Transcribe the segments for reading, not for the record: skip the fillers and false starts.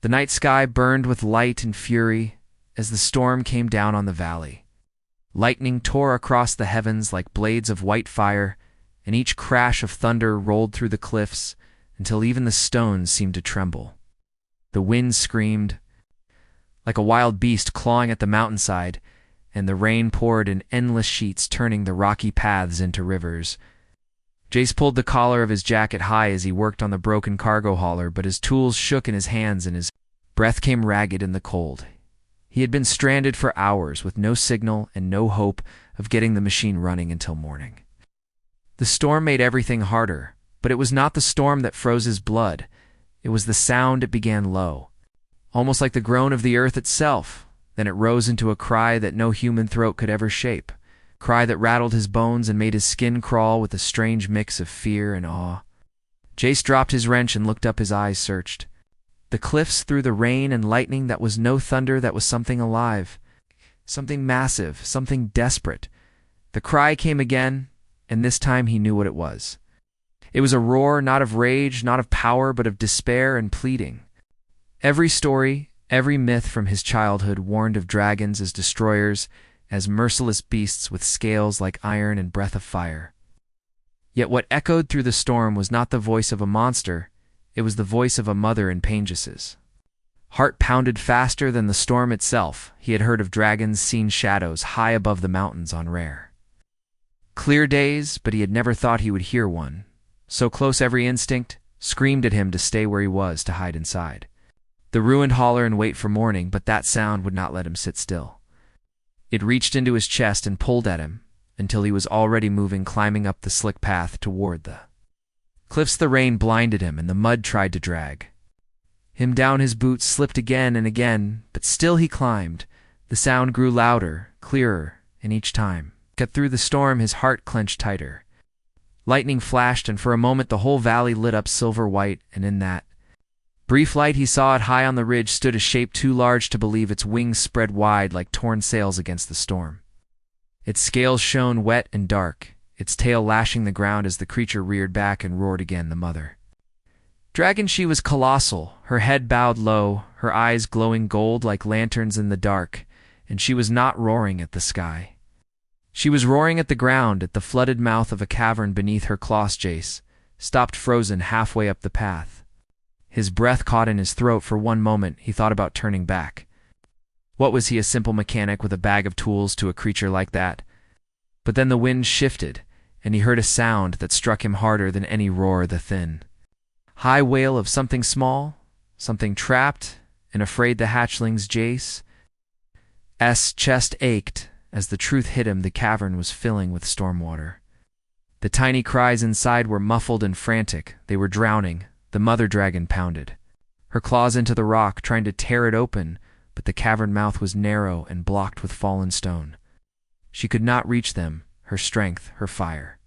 The night sky burned with light and fury as the storm came down on the valley. Lightning tore across the heavens like blades of white fire, and each crash of thunder rolled through the cliffs until even the stones seemed to tremble. The wind screamed like a wild beast clawing at the mountainside, and the rain poured in endless sheets, turning the rocky paths into rivers. Jace pulled the collar of his jacket high as he worked on the broken cargo hauler, but his tools shook in his hands and his breath came ragged in the cold. He had been stranded for hours with no signal and no hope of getting the machine running until morning. The storm made everything harder, but it was not the storm that froze his blood. It was the sound. It began low, almost like the groan of the earth itself. Then it rose into a cry that no human throat could ever shape, a cry that rattled his bones and made his skin crawl with a strange mix of fear and awe. Jace dropped his wrench and looked up. His eyes searched the cliffs through the rain and lightning. That was no thunder, that was something alive, something massive, something desperate. The cry came again, and this time he knew what it was. It was a roar, not of rage, not of power, but of despair and pleading. Every story, every myth from his childhood warned of dragons as destroyers, as merciless beasts with scales like iron and breath of fire. Yet what echoed through the storm was not the voice of a monster, it was the voice of a mother in Painjus's. Heart pounded faster than the storm itself. He had heard of dragons, seen shadows high above the mountains on rare, clear days, but he had never thought he would hear one. So close every instinct screamed at him to stay where he was, to hide inside the ruined hauler and wait for morning, but that sound would not let him sit still. It reached into his chest and pulled at him until he was already moving, climbing up the slick path toward the cliffs. The rain blinded him, and the mud tried to drag him down. His boots slipped again and again, but still he climbed. The sound grew louder, clearer, and each time, cut through the storm, his heart clenched tighter. Lightning flashed, and for a moment the whole valley lit up silver white, and in that brief light he saw it high on the ridge stood a shape too large to believe. Its wings spread wide like torn sails against the storm. Its scales shone wet and dark, its tail lashing the ground as the creature reared back and roared again. The mother dragon, she was colossal, her head bowed low, her eyes glowing gold like lanterns in the dark, and she was not roaring at the sky. She was roaring at the ground, at the flooded mouth of a cavern beneath her claws. Jace stopped frozen halfway up the path. His breath caught in his throat. For one moment he thought about turning back. What was he, a simple mechanic with a bag of tools, to a creature like that? But then the wind shifted, and he heard a sound that struck him harder than any roar, the thin, high wail of something small, something trapped and afraid. The hatchlings. Jace's chest ached as the truth hit him. The cavern was filling with storm water. The tiny cries inside were muffled and frantic. They were drowning. The mother dragon pounded her claws into the rock, trying to tear it open, but the cavern mouth was narrow and blocked with fallen stone. She could not reach them, her strength, her fire.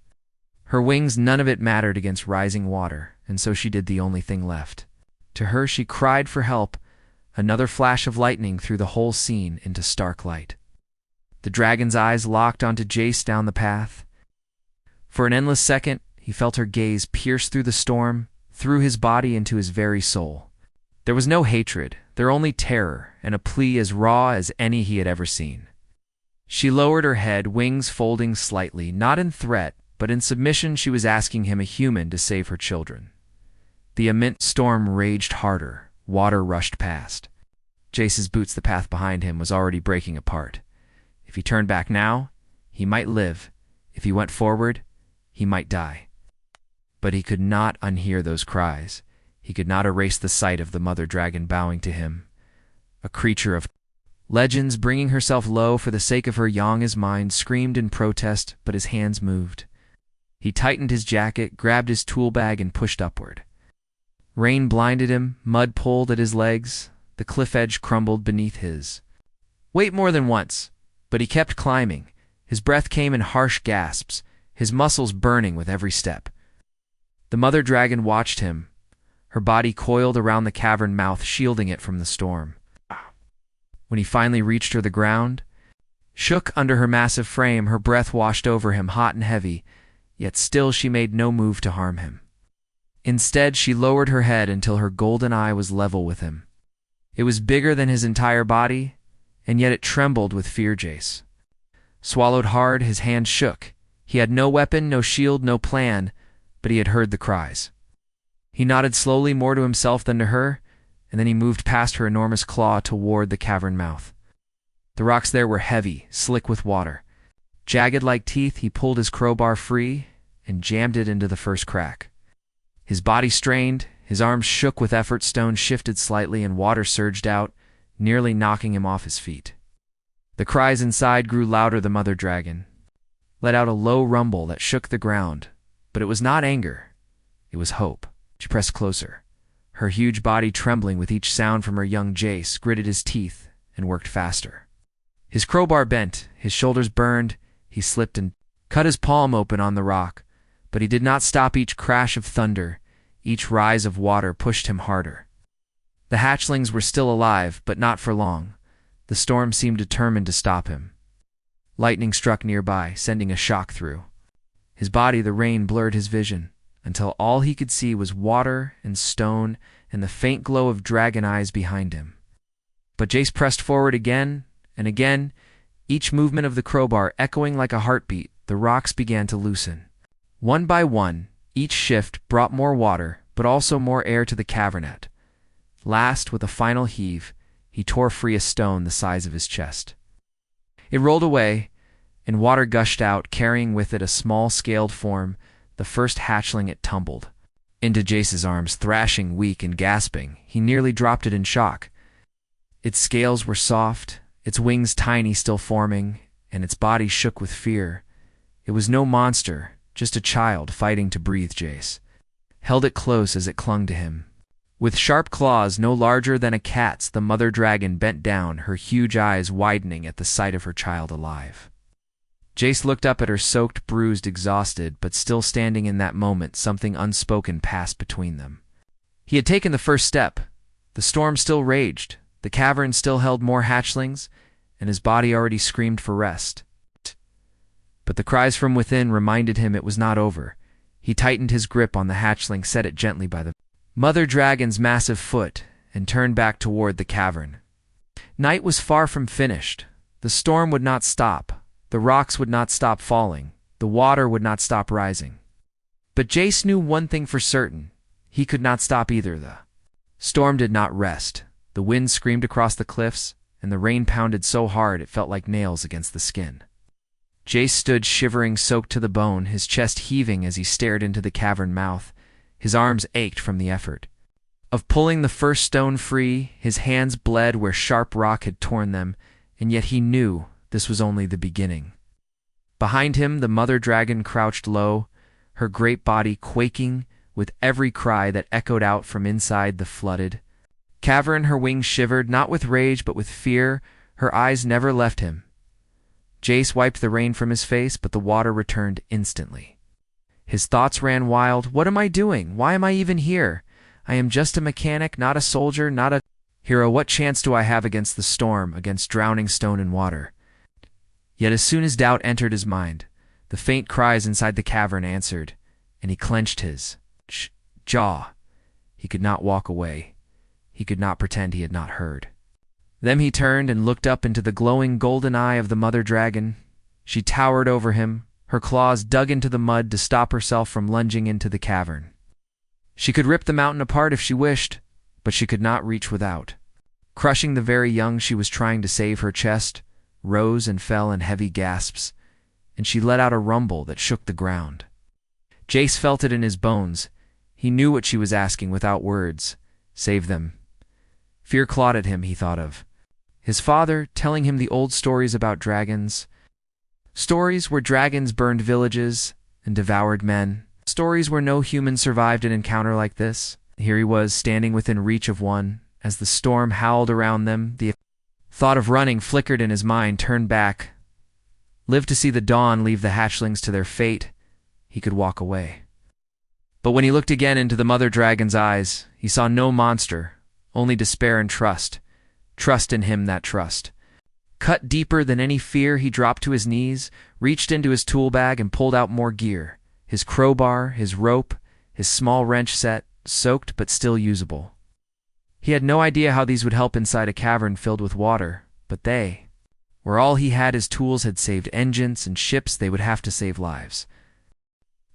Her wings, none of it mattered against rising water, and so she did the only thing left. To her she cried for help. Another flash of lightning threw the whole scene into stark light. The dragon's eyes locked onto Jace down the path. For an endless second he felt her gaze pierce through the storm, through his body into his very soul. There was no hatred, there only terror, and a plea as raw as any he had ever seen. She lowered her head, wings folding slightly, not in threat, but in submission. She was asking him, a human, to save her children. The immense storm raged harder. Water rushed past Jace's boots. The path behind him was already breaking apart. If he turned back now, he might live. If he went forward, he might die. But he could not unhear those cries. He could not erase the sight of the mother dragon bowing to him. A creature of legends, bringing herself low for the sake of her young. His mind screamed in protest, but his hands moved. He tightened his jacket, grabbed his tool bag, and pushed upward. Rain blinded him, mud pulled at his legs, the cliff edge crumbled beneath his weight more than once, but he kept climbing. His breath came in harsh gasps, his muscles burning with every step. The mother dragon watched him, her body coiled around the cavern mouth, shielding it from the storm. When he finally reached her, the ground shook under her massive frame. Her breath washed over him, hot and heavy, yet still she made no move to harm him. Instead, she lowered her head until her golden eye was level with him. It was bigger than his entire body, and yet it trembled with fear. Jace swallowed hard, his hand shook. He had no weapon, no shield, no plan, but he had heard the cries. He nodded slowly, more to himself than to her, and then he moved past her enormous claw toward the cavern mouth. The rocks there were heavy, slick with water. Jagged like teeth, he pulled his crowbar free and jammed it into the first crack. His body strained, his arms shook with effort, stone shifted slightly and water surged out, nearly knocking him off his feet. The cries inside grew louder. The mother dragon let out a low rumble that shook the ground, but it was not anger, it was hope. She pressed closer, her huge body trembling with each sound from her young. Jace gritted his teeth and worked faster. His crowbar bent, his shoulders burned, he slipped and cut his palm open on the rock, but he did not stop. Each crash of thunder, each rise of water pushed him harder. The hatchlings were still alive, but not for long. The storm seemed determined to stop him. Lightning struck nearby, sending a shock through his body. The rain blurred his vision, until all he could see was water and stone and the faint glow of dragon eyes behind him. But Jace pressed forward again and again, each movement of the crowbar echoing like a heartbeat. The rocks began to loosen. One by one, each shift brought more water, but also more air to the cavernette. Last, with a final heave, he tore free a stone the size of his chest. It rolled away, and water gushed out, carrying with it a small scaled form. The first hatchling. It tumbled into Jace's arms, thrashing, weak and gasping. He nearly dropped it in shock. Its scales were soft, its wings tiny, still forming, and its body shook with fear. It was no monster, just a child fighting to breathe. Jace held it close as it clung to him. With sharp claws no larger than a cat's, the mother dragon bent down, her huge eyes widening at the sight of her child alive. Jace looked up at her, soaked, bruised, exhausted, but still standing. In that moment, something unspoken passed between them. He had taken the first step. The storm still raged, the cavern still held more hatchlings, and his body already screamed for rest. But the cries from within reminded him it was not over. He tightened his grip on the hatchling, set it gently by the mother dragon's massive foot, and turned back toward the cavern. Night was far from finished. The storm would not stop. The rocks would not stop falling. The water would not stop rising. But Jace knew one thing for certain. He could not stop either. The storm did not rest. The wind screamed across the cliffs, and the rain pounded so hard it felt like nails against the skin. Jace stood shivering, soaked to the bone, his chest heaving as he stared into the cavern mouth. His arms ached from the effort of pulling the first stone free. His hands bled where sharp rock had torn them, and yet he knew this was only the beginning. Behind him, the mother dragon crouched low, her great body quaking with every cry that echoed out from inside the flooded cavern. Her wings shivered, not with rage but with fear. Her eyes never left him. Jace wiped the rain from his face, but the water returned instantly. His thoughts ran wild. What am I doing? Why am I even here? I am just a mechanic, not a soldier, not a hero. What chance do I have against the storm, against drowning stone and water? Yet as soon as doubt entered his mind, the faint cries inside the cavern answered, and he clenched his jaw. He could not walk away. He could not pretend he had not heard. Then he turned and looked up into the glowing golden eye of the mother dragon. She towered over him, her claws dug into the mud to stop herself from lunging into the cavern. She could rip the mountain apart if she wished, but she could not reach without. Crushing the very young she was trying to save, her chest rose and fell in heavy gasps, and she let out a rumble that shook the ground. Jace felt it in his bones. He knew what she was asking without words. Save them. Fear clawed at him. He thought of his father telling him the old stories about dragons. Stories where dragons burned villages and devoured men. Stories where no human survived an encounter like this. Here he was, standing within reach of one. As the storm howled around them, the thought of running flickered in his mind. Turn back, live to see the dawn, leave the hatchlings to their fate. He could walk away. But when he looked again into the mother dragon's eyes, he saw no monster, only despair and trust. Trust in him, that trust. Cut deeper than any fear, he dropped to his knees, reached into his tool bag and pulled out more gear. His crowbar, his rope, his small wrench set, soaked but still usable. He had no idea how these would help inside a cavern filled with water, but they, where all he had his tools had saved engines and ships, they would have to save lives.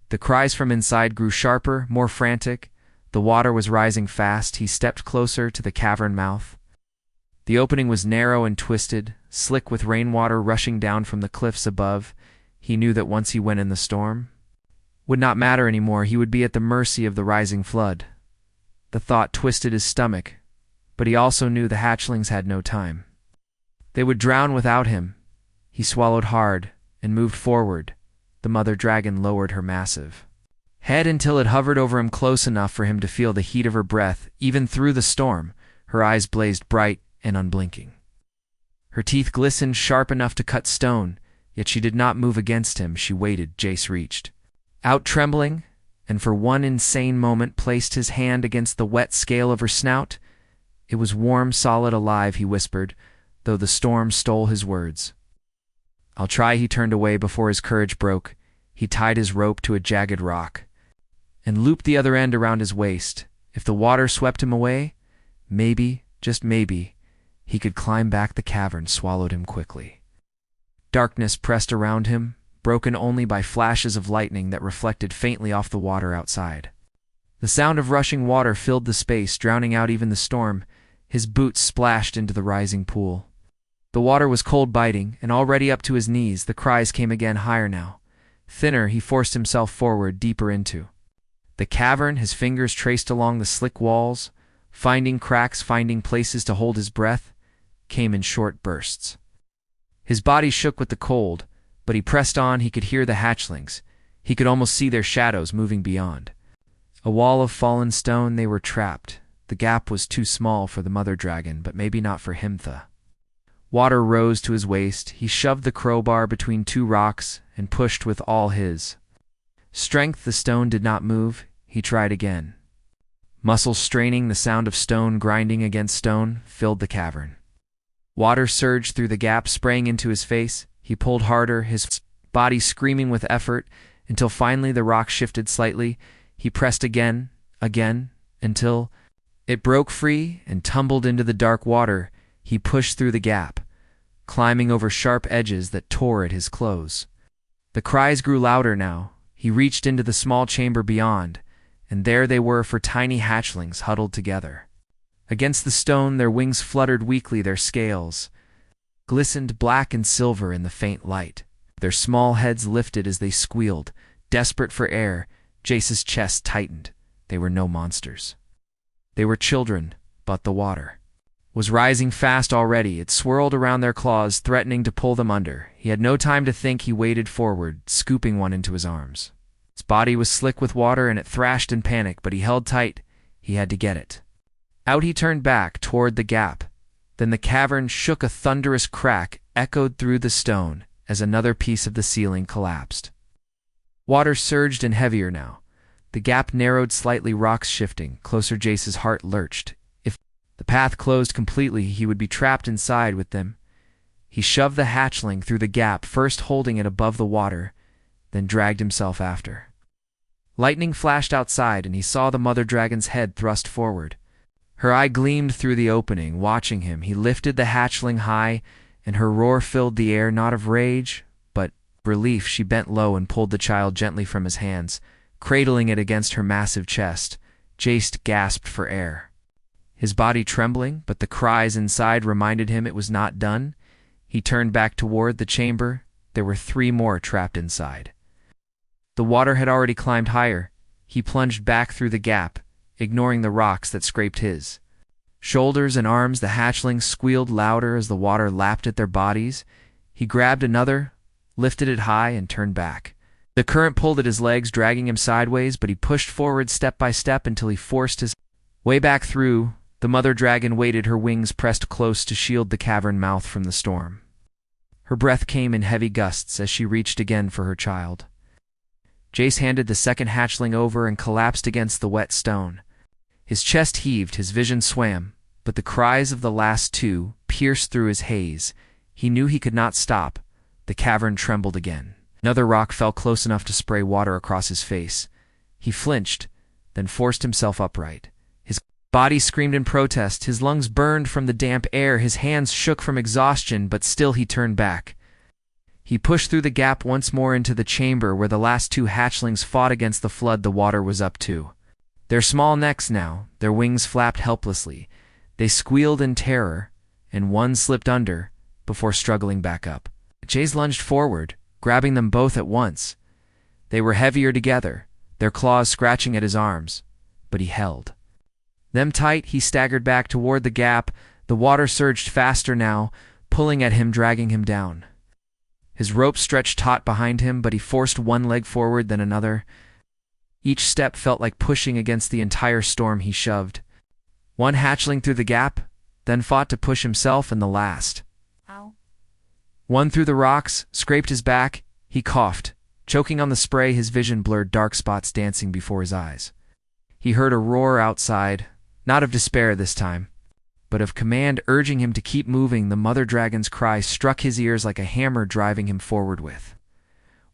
The cries from inside grew sharper, more frantic. The water was rising fast. He stepped closer to the cavern mouth. The opening was narrow and twisted, slick with rainwater rushing down from the cliffs above. He knew that once he went in, the storm would not matter anymore. He would be at the mercy of the rising flood. The thought twisted his stomach, but he also knew the hatchlings had no time. They would drown without him. He swallowed hard and moved forward. The mother dragon lowered her massive head until it hovered over him close enough for him to feel the heat of her breath. Even through the storm, her eyes blazed bright and unblinking. Her teeth glistened sharp enough to cut stone, yet she did not move against him. She waited. Jace reached out trembling, and for one insane moment placed his hand against the wet scale of her snout. It was warm, solid, alive, he whispered, though the storm stole his words. "I'll try." He turned away before his courage broke. He tied his rope to a jagged rock and looped the other end around his waist. If the water swept him away, maybe, just maybe, he could climb back. The cavern swallowed him quickly. Darkness pressed around him, broken only by flashes of lightning that reflected faintly off the water outside. The sound of rushing water filled the space, drowning out even the storm. His boots splashed into the rising pool. The water was cold, biting, and already up to his knees. The cries came again, higher now. Thinner, he forced himself forward, deeper into the cavern. His fingers traced along the slick walls, finding cracks, finding places to hold his breath, came in short bursts. His body shook with the cold, but he pressed on. He could hear the hatchlings. He could almost see their shadows moving beyond a wall of fallen stone. They were trapped. The gap was too small for the mother dragon, but maybe not for him. The water rose to his waist. He shoved the crowbar between two rocks and pushed with all his strength. The stone did not move. He tried again. Muscles straining, the sound of stone grinding against stone filled the cavern. Water surged through the gap, spraying into his face. He pulled harder, his body screaming with effort, until finally the rock shifted slightly. He pressed again, until it broke free and tumbled into the dark water. He pushed through the gap, climbing over sharp edges that tore at his clothes. The cries grew louder now. He reached into the small chamber beyond, and there they were, for tiny hatchlings huddled together. Against the stone, their wings fluttered weakly, their scales glistened black and silver in the faint light. Their small heads lifted as they squealed, desperate for air. Jace's chest tightened. They were no monsters. They were children, but the water was rising fast already. It swirled around their claws, threatening to pull them under. He had no time to think. He waded forward, scooping one into his arms. Its body was slick with water, and it thrashed in panic, but he held tight. He had to get it out. He turned back toward the gap. Then the cavern shook. A thunderous crack echoed through the stone as another piece of the ceiling collapsed. Water surged in heavier now. The gap narrowed slightly, rocks shifting closer. Jace's heart lurched. If the path closed completely, he would be trapped inside with them. He shoved the hatchling through the gap, first holding it above the water, then dragged himself after. Lightning flashed outside, and he saw the mother dragon's head thrust forward. Her eye gleamed through the opening, watching him. He lifted the hatchling high, and her roar filled the air, not of rage, but relief. She bent low and pulled the child gently from his hands, cradling it against her massive chest. Jace gasped for air, his body trembling, but the cries inside reminded him it was not done. He turned back toward the chamber. There were 3 more trapped inside. The water had already climbed higher. He plunged back through the gap, ignoring the rocks that scraped his shoulders and arms. The hatchlings squealed louder as the water lapped at their bodies. He grabbed another, lifted it high, and turned back. The current pulled at his legs, dragging him sideways, but he pushed forward step by step until he forced his way back through. The mother dragon waited, her wings pressed close to shield the cavern mouth from the storm. Her breath came in heavy gusts as she reached again for her child. Jace handed the second hatchling over and collapsed against the wet stone. His chest heaved, his vision swam, but the cries of the last 2 pierced through his haze. He knew he could not stop. The cavern trembled again. Another rock fell close enough to spray water across his face. He flinched, then forced himself upright. His Body screamed in protest, his lungs burned from the damp air, his hands shook from exhaustion, but still he turned back. He pushed through the gap once more into the chamber where the last two hatchlings fought against the flood the water was up to. Their small necks now, their wings flapped helplessly. They squealed in terror, and one slipped under before struggling back up. Jace lunged forward, grabbing them both at once. They were heavier together, their claws scratching at his arms, but he held them tight. He staggered back toward the gap. The water surged faster now, pulling at him, dragging him down. His rope stretched taut behind him, but he forced one leg forward, then another. Each step felt like pushing against the entire storm he shoved. One hatchling through the gap, then fought to push himself, and the last. Ow. One through the rocks, scraped his back. He coughed, choking on the spray, his vision blurred, dark spots dancing before his eyes. He heard a roar outside, not of despair this time, but of command urging him to keep moving. The mother dragon's cry struck his ears like a hammer, driving him forward with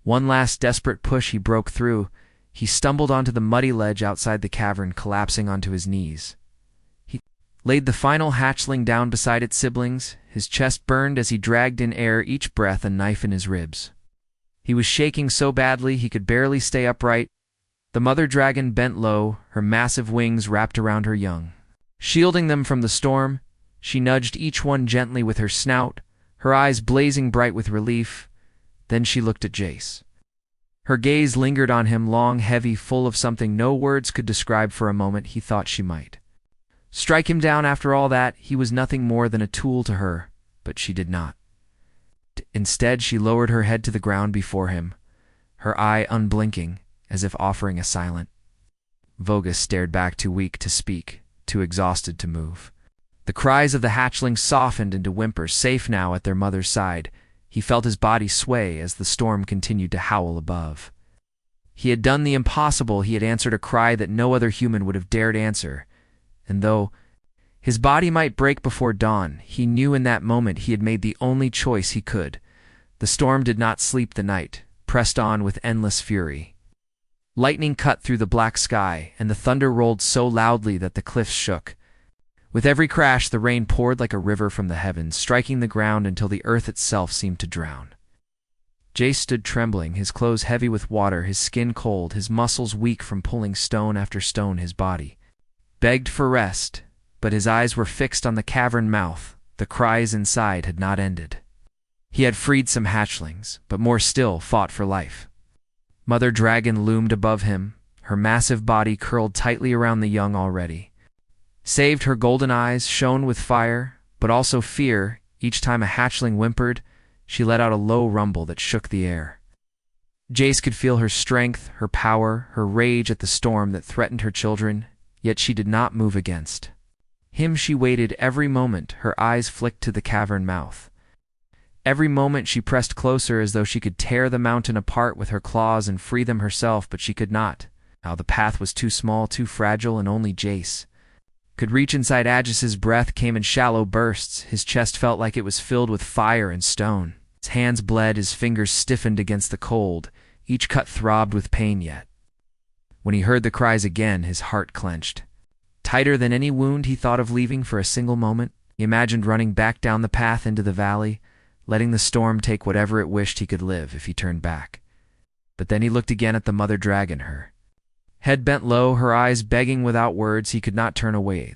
one last desperate push. He broke through. He stumbled onto the muddy ledge outside the cavern, collapsing onto his knees. He laid the final hatchling down beside its siblings. His chest burned as he dragged in air, each breath a knife in his ribs. He was shaking so badly he could barely stay upright. The mother dragon bent low, her massive wings wrapped around her young, shielding them from the storm. She nudged each one gently with her snout, her eyes blazing bright with relief. Then she looked at Jace. Her gaze lingered on him, long, heavy, full of something no words could describe. For a moment he thought she might strike him down. After all that, he was nothing more than a tool to her, but she did not. Instead, she lowered her head to the ground before him, her eye unblinking, as if offering a silent. Vogus stared back, too weak to speak, too exhausted to move. The cries of the hatchlings softened into whimpers. Safe now at their mother's side, he felt his body sway as the storm continued to howl above. He had done the impossible. He had answered a cry that no other human would have dared answer. And though his body might break before dawn, he knew in that moment he had made the only choice he could. The storm did not sleep the night, pressed on with endless fury. Lightning cut through the black sky, and the thunder rolled so loudly that the cliffs shook. With every crash, the rain poured like a river from the heavens, striking the ground until the earth itself seemed to drown. Jace stood trembling, his clothes heavy with water, his skin cold, his muscles weak from pulling stone after stone. His body begged for rest, but his eyes were fixed on the cavern mouth. The cries inside had not ended. He had freed some hatchlings, but more still fought for life. Mother Dragon loomed above him, her massive body curled tightly around the young already. Saved, her golden eyes shone with fire, but also fear. Each time a hatchling whimpered, she let out a low rumble that shook the air. Jace could feel her strength, her power, her rage at the storm that threatened her children, yet she did not move against him. She waited. Every moment her eyes flicked to the cavern mouth. Every moment she pressed closer, as though she could tear the mountain apart with her claws and free them herself, but she could not. Now the path was too small, too fragile, and only Jace could reach inside. Agis's breath came in shallow bursts. His chest felt like it was filled with fire and stone. His hands bled, his fingers stiffened against the cold. Each cut throbbed with pain, yet when he heard the cries again, his heart clenched. Tighter than any wound he thought of leaving for a single moment. He imagined running back down the path into the valley, letting the storm take whatever it wished. He could live if he turned back. But then he looked again at the mother dragon, her head bent low, her eyes begging without words. He could not turn away.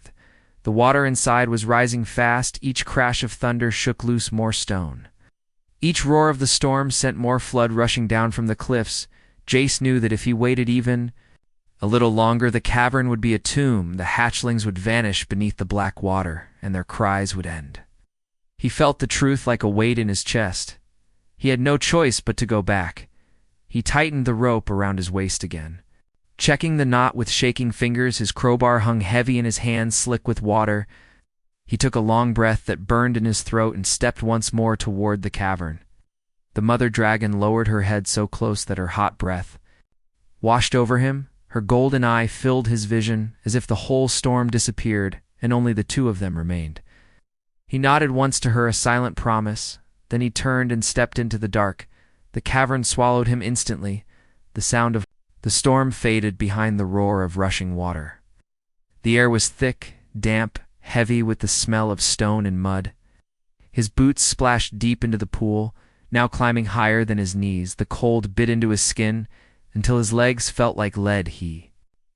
The water inside was rising fast. Each crash of thunder shook loose more stone. Each roar of the storm sent more flood rushing down from the cliffs. Jace knew that if he waited even a little longer, the cavern would be a tomb. The hatchlings would vanish beneath the black water, and their cries would end. He felt the truth like a weight in his chest. He had no choice but to go back. He tightened the rope around his waist again, checking the knot with shaking fingers. His crowbar hung heavy in his hands, slick with water. He took a long breath that burned in his throat and stepped once more toward the cavern. The mother dragon lowered her head so close that her hot breath washed over him. Her golden eye filled his vision, as if the whole storm disappeared and only the two of them remained. He nodded once to her, a silent promise. Then he turned and stepped into the dark. The cavern swallowed him instantly. The sound of the storm faded behind the roar of rushing water. The air was thick, damp, heavy with the smell of stone and mud. His boots splashed deep into the pool, now climbing higher than his knees. The cold bit into his skin until his legs felt like lead. He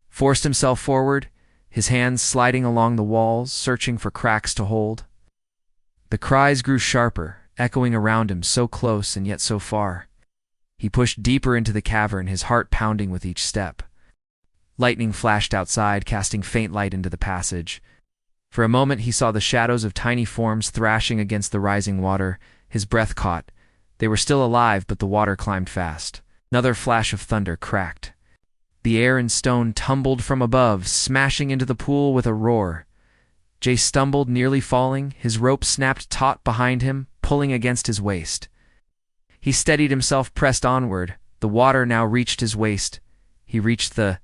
forced himself forward, his hands sliding along the walls, searching for cracks to hold. The cries grew sharper, echoing around him, so close and yet so far. He pushed deeper into the cavern, his heart pounding with each step. Lightning flashed outside, casting faint light into the passage. For a moment he saw the shadows of tiny forms thrashing against the rising water. His breath caught. They were still alive, but the water climbed fast. Another flash of thunder cracked. The air and stone tumbled from above, smashing into the pool with a roar. Jace stumbled, nearly falling. His rope snapped taut behind him, pulling against his waist. He steadied himself, pressed onward. The water now reached his waist. He reached the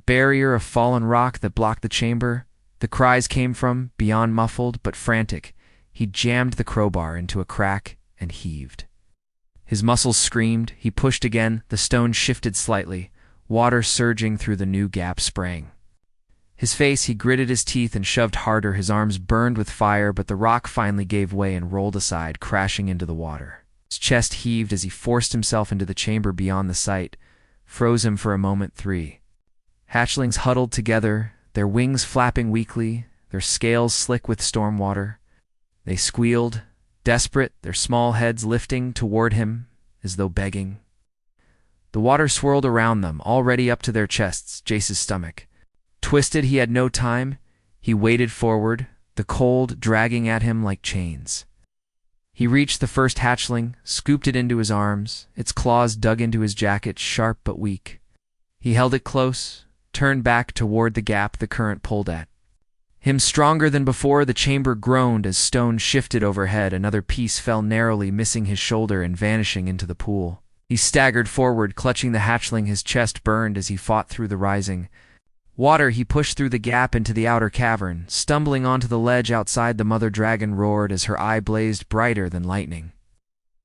barrier of fallen rock that blocked the chamber. The cries came from beyond, muffled but frantic. He jammed the crowbar into a crack and heaved. His muscles screamed. He pushed again. The stone shifted slightly. Water surging through the new gap sprang. His face, he gritted his teeth and shoved harder. His arms burned with fire, but the rock finally gave way and rolled aside, crashing into the water. His chest heaved as he forced himself into the chamber beyond the sight. Froze him for a moment. 3 hatchlings huddled together, their wings flapping weakly, their scales slick with storm water. They squealed, desperate, their small heads lifting toward him as though begging. The water swirled around them, already up to their chests. Jace's stomach twisted. He had no time. He waded forward, the cold dragging at him like chains. He reached the first hatchling, scooped it into his arms. Its claws dug into his jacket, sharp but weak. He held it close, turned back toward the gap the current pulled at him. Stronger than before, the chamber groaned as stone shifted overhead. Another piece fell narrowly, missing his shoulder and vanishing into the pool. He staggered forward, clutching the hatchling. His chest burned as he fought through the rising water. He pushed through the gap into the outer cavern. Stumbling onto the ledge outside, the mother dragon roared as her eye blazed brighter than lightning.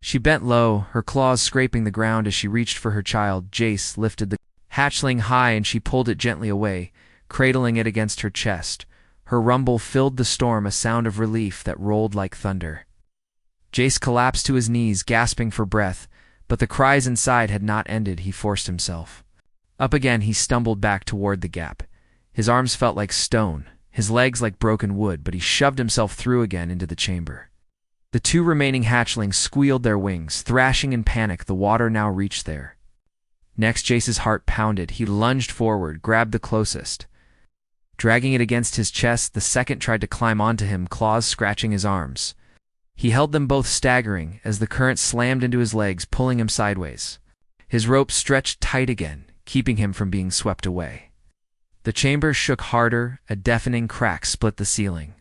She bent low, her claws scraping the ground as she reached for her child. Jace lifted the hatchling high and she pulled it gently away, cradling it against her chest. Her rumble filled the storm, a sound of relief that rolled like thunder. Jace collapsed to his knees, gasping for breath, but the cries inside had not ended. He forced himself up again. He stumbled back toward the gap. His arms felt like stone, his legs like broken wood, but he shoved himself through again into the chamber. The 2 remaining hatchlings squealed their wings, thrashing in panic. The water now reached there. Next, Jace's heart pounded. He lunged forward, grabbed the closest. Dragging it against his chest, the second tried to climb onto him, claws scratching his arms. He held them both, staggering, as the current slammed into his legs, pulling him sideways. His rope stretched tight again, keeping him from being swept away. The chamber shook harder. A deafening crack split the ceiling.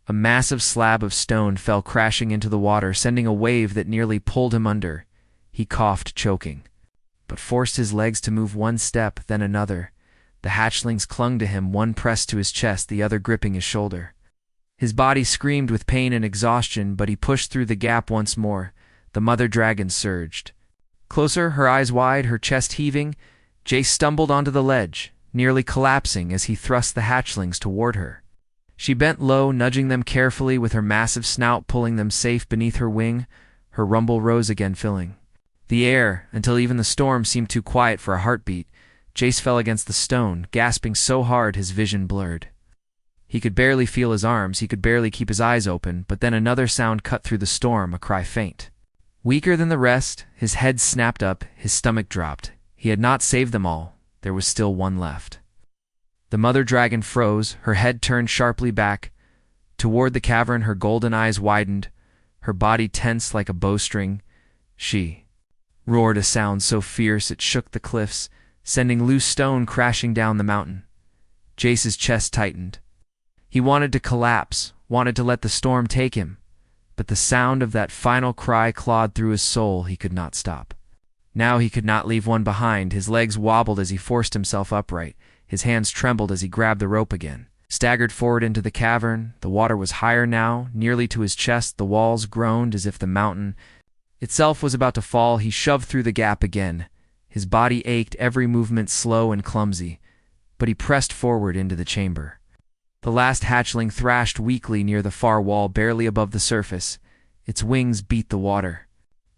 A massive slab of stone fell crashing into the water, sending a wave that nearly pulled him under. He coughed, choking, but forced his legs to move one step, then another. The hatchlings clung to him, one pressed to his chest, the other gripping his shoulder. His body screamed with pain and exhaustion, but he pushed through the gap once more. The mother dragon surged closer, her eyes wide, her chest heaving. Jace stumbled onto the ledge, nearly collapsing as he thrust the hatchlings toward her. She bent low, nudging them carefully with her massive snout, pulling them safe beneath her wing. Her rumble rose again, filling the air, until even the storm seemed too quiet for a heartbeat. Jace fell against the stone, gasping so hard his vision blurred. He could barely feel his arms, he could barely keep his eyes open, but then another sound cut through the storm, a cry faint. Weaker than the rest, his head snapped up, his stomach dropped. He had not saved them all. There was still one left. The mother dragon froze, her head turned sharply back. Toward the cavern, her golden eyes widened, her body tense like a bowstring. She roared a sound so fierce it shook the cliffs, sending loose stone crashing down the mountain. Jace's chest tightened. He wanted to collapse, wanted to let the storm take him, but the sound of that final cry clawed through his soul. He could not stop. Now he could not leave one behind. His legs wobbled as he forced himself upright. His hands trembled as he grabbed the rope again. Staggered forward into the cavern. The water was higher now, nearly to his chest. The walls groaned as if the mountain itself was about to fall. He shoved through the gap again. His body ached, every movement slow and clumsy, but he pressed forward into the chamber. The last hatchling thrashed weakly near the far wall, barely above the surface. Its wings beat the water.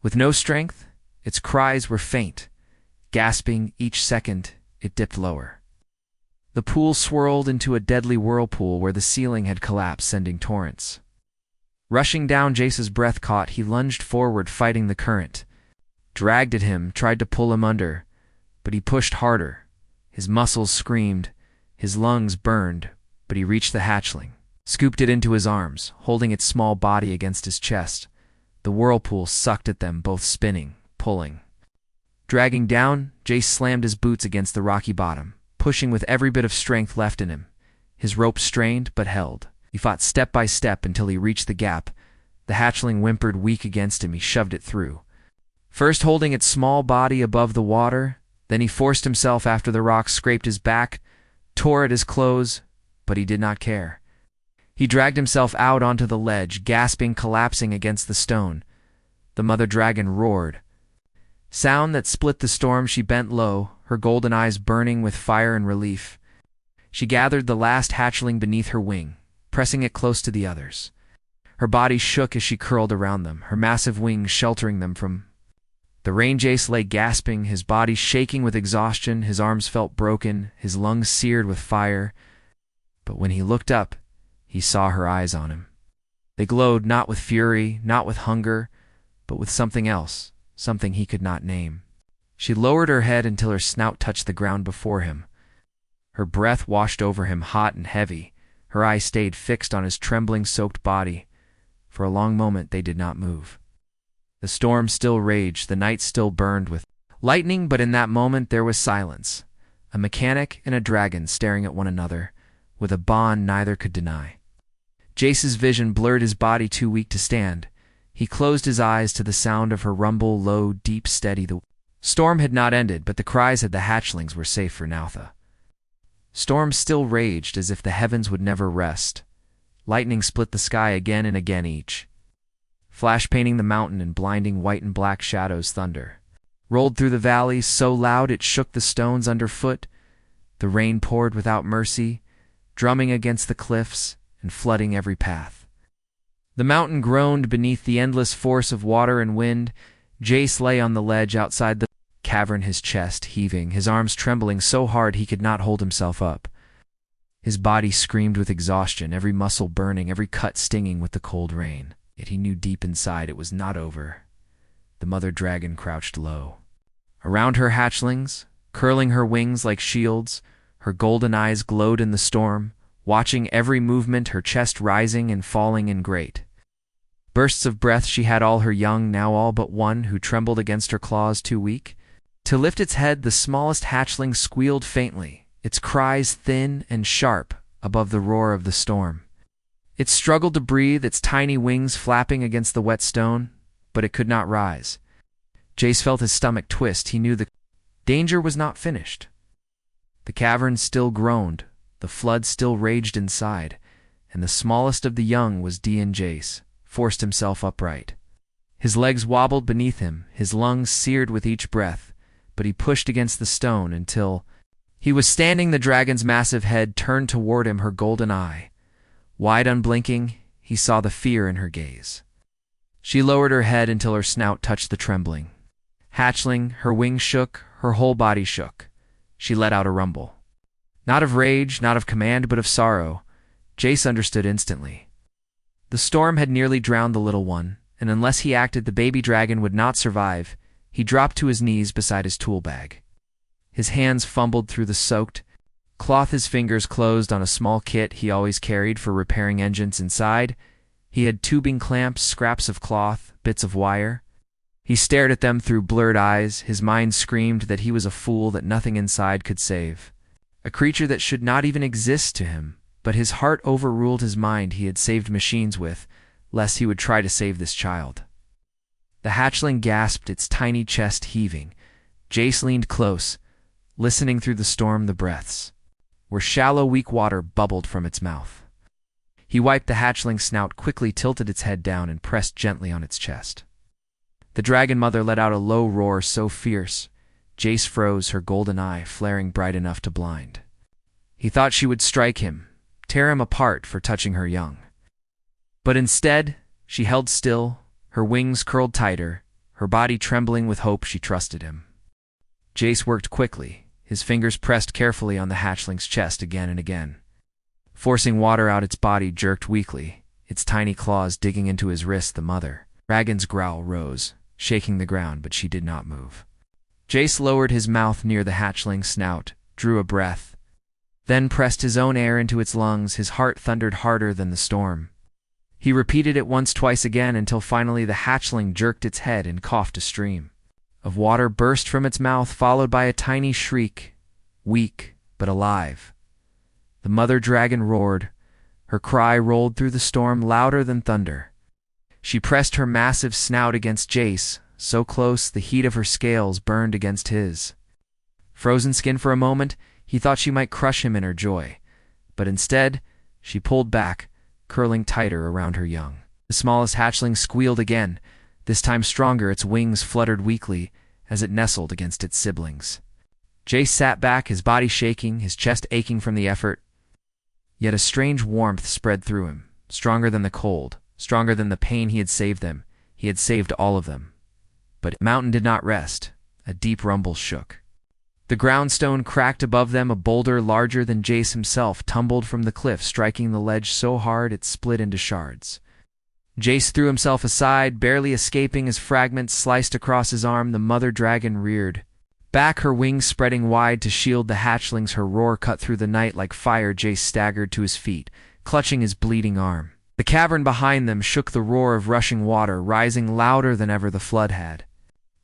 With no strength, its cries were faint. Gasping each second, it dipped lower. The pool swirled into a deadly whirlpool where the ceiling had collapsed, sending torrents. Rushing down, Jace's breath caught. He lunged forward, fighting the current. Dragged at him, tried to pull him under, but he pushed harder. His muscles screamed, his lungs burned, but he reached the hatchling, scooped it into his arms, holding its small body against his chest. The whirlpool sucked at them, both spinning, pulling. Dragging down, Jace slammed his boots against the rocky bottom, pushing with every bit of strength left in him. His rope strained, but held. He fought step by step until he reached the gap. The hatchling whimpered weak against him. He shoved it through. First holding its small body above the water, then he forced himself after the rocks, scraped his back, tore at his clothes, but he did not care. He dragged himself out onto the ledge, gasping, collapsing against the stone. The mother dragon roared. Sound that split the storm. She bent low, her golden eyes burning with fire and relief. She gathered the last hatchling beneath her wing, pressing it close to the others. Her body shook as she curled around them, her massive wings sheltering them from the rain. Jace lay gasping, his body shaking with exhaustion. His arms felt broken, his lungs seared with fire. But when he looked up, he saw her eyes on him. They glowed not with fury, not with hunger, but with something else, something he could not name. She lowered her head until her snout touched the ground before him. Her breath washed over him, hot and heavy. Her eyes stayed fixed on his trembling, soaked body. For a long moment they did not move. The storm still raged, the night still burned with lightning, but in that moment there was silence. A mechanic and a dragon staring at one another, with a bond neither could deny. Jace's vision blurred, his body too weak to stand. He closed his eyes to the sound of her rumble, low, deep, steady. The storm had not ended, but the cries of the hatchlings were safe for now. The storm still raged as if the heavens would never rest. Lightning split the sky again and again, each flash painting the mountain in blinding white and black shadows. Thunder rolled through the valley so loud it shook the stones underfoot. The rain poured without mercy, drumming against the cliffs and flooding every path. The mountain groaned beneath the endless force of water and wind. Jace lay on the ledge outside the cavern, his chest heaving, his arms trembling so hard he could not hold himself up. His body screamed with exhaustion, every muscle burning, every cut stinging with the cold rain. Yet he knew deep inside it was not over. The mother dragon crouched low. Around her hatchlings, curling her wings like shields, her golden eyes glowed in the storm, watching every movement, her chest rising and falling in great bursts of breath. She had all her young, now all but one, who trembled against her claws, too weak to lift its head. The smallest hatchling squealed faintly, its cries thin and sharp above the roar of the storm. It struggled to breathe, its tiny wings flapping against the wet stone, but it could not rise. Jace felt his stomach twist. He knew the danger was not finished. The cavern still groaned, the flood still raged inside, and the smallest of the young was Jace, forced himself upright. His legs wobbled beneath him, his lungs seared with each breath, but he pushed against the stone until he was standing. The dragon's massive head turned toward him, her golden eye wide, unblinking. He saw the fear in her gaze. She lowered her head until her snout touched the trembling hatchling. Her wings shook, her whole body shook. She let out a rumble. Not of rage, not of command, but of sorrow. Jace understood instantly. The storm had nearly drowned the little one, and unless he acted, the baby dragon would not survive. He dropped to his knees beside his tool bag. His hands fumbled through the soaked cloth, his fingers closed on a small kit he always carried for repairing engines. Inside, he had tubing clamps, scraps of cloth, bits of wire. He stared at them through blurred eyes. His mind screamed that he was a fool, that nothing inside could save a creature that should not even exist to him. But his heart overruled his mind. He had saved machines with, lest he would try to save this child. The hatchling gasped, its tiny chest heaving. Jace leaned close, listening through the storm. The breaths where shallow, weak water bubbled from its mouth. He wiped the hatchling's snout, quickly tilted its head down, and pressed gently on its chest. The dragon mother let out a low roar so fierce, Jace froze, her golden eye flaring bright enough to blind. He thought she would strike him, tear him apart for touching her young. But instead, she held still, her wings curled tighter, her body trembling with hope. She trusted him. Jace worked quickly, his fingers pressed carefully on the hatchling's chest again and again. Forcing water out, its body jerked weakly, its tiny claws digging into his wrist. The mother dragon's growl rose, shaking the ground, but she did not move. Jace lowered his mouth near the hatchling's snout, drew a breath, then pressed his own air into its lungs. His heart thundered harder than the storm. He repeated it once, twice again, until finally the hatchling jerked its head and coughed. A stream of water burst from its mouth, followed by a tiny shriek, weak but alive. The mother dragon roared. Her cry rolled through the storm, louder than thunder. She pressed her massive snout against Jace, so close the heat of her scales burned against his frozen skin. For a moment, he thought she might crush him in her joy, but instead, she pulled back, curling tighter around her young. The smallest hatchling squealed again, this time stronger. Its wings fluttered weakly as it nestled against its siblings. Jace sat back, his body shaking, his chest aching from the effort. Yet a strange warmth spread through him, stronger than the cold, stronger than the pain. He had saved them. He had saved all of them. But the mountain did not rest. A deep rumble shook. The groundstone cracked above them. A boulder larger than Jace himself tumbled from the cliff, striking the ledge so hard it split into shards. Jace threw himself aside, barely escaping as fragments sliced across his arm. The mother dragon reared back, her wings spreading wide to shield the hatchlings. Her roar cut through the night like fire. Jace staggered to his feet, clutching his bleeding arm. The cavern behind them shook, the roar of rushing water rising louder than ever the flood had.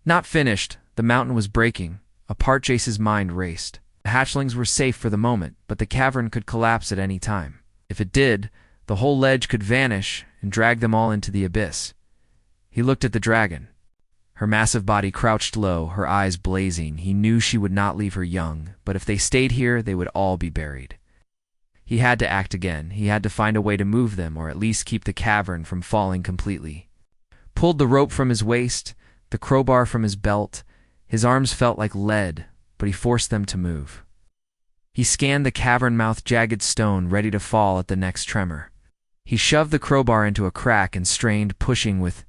Not finished, the mountain was breaking. Apart, Jace's mind raced. The hatchlings were safe for the moment, but the cavern could collapse at any time. If it did, the whole ledge could vanish and drag them all into the abyss. He looked at the dragon. Her massive body crouched low, her eyes blazing. He knew she would not leave her young, but if they stayed here, they would all be buried. He had to act again. He had to find a way to move them, or at least keep the cavern from falling completely. Pulled the rope from his waist, the crowbar from his belt. His arms felt like lead, but he forced them to move. He scanned the cavern mouth, jagged stone, ready to fall at the next tremor. He shoved the crowbar into a crack and strained, pushing with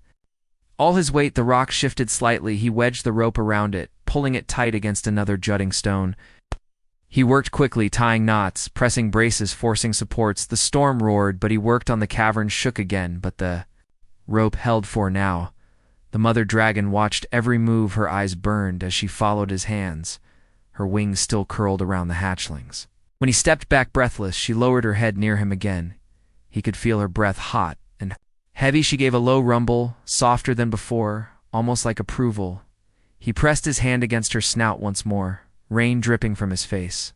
all his weight. The rock shifted slightly. He wedged the rope around it, pulling it tight against another jutting stone. He worked quickly, tying knots, pressing braces, forcing supports. The storm roared, but he worked on. The cavern shook again, but the rope held for now. The mother dragon watched every move, her eyes burned as she followed his hands, her wings still curled around the hatchlings. When he stepped back breathless, she lowered her head near him again. He could feel her breath hot and heavy. She gave a low rumble, softer than before, almost like approval. He pressed his hand against her snout once more, rain dripping from his face.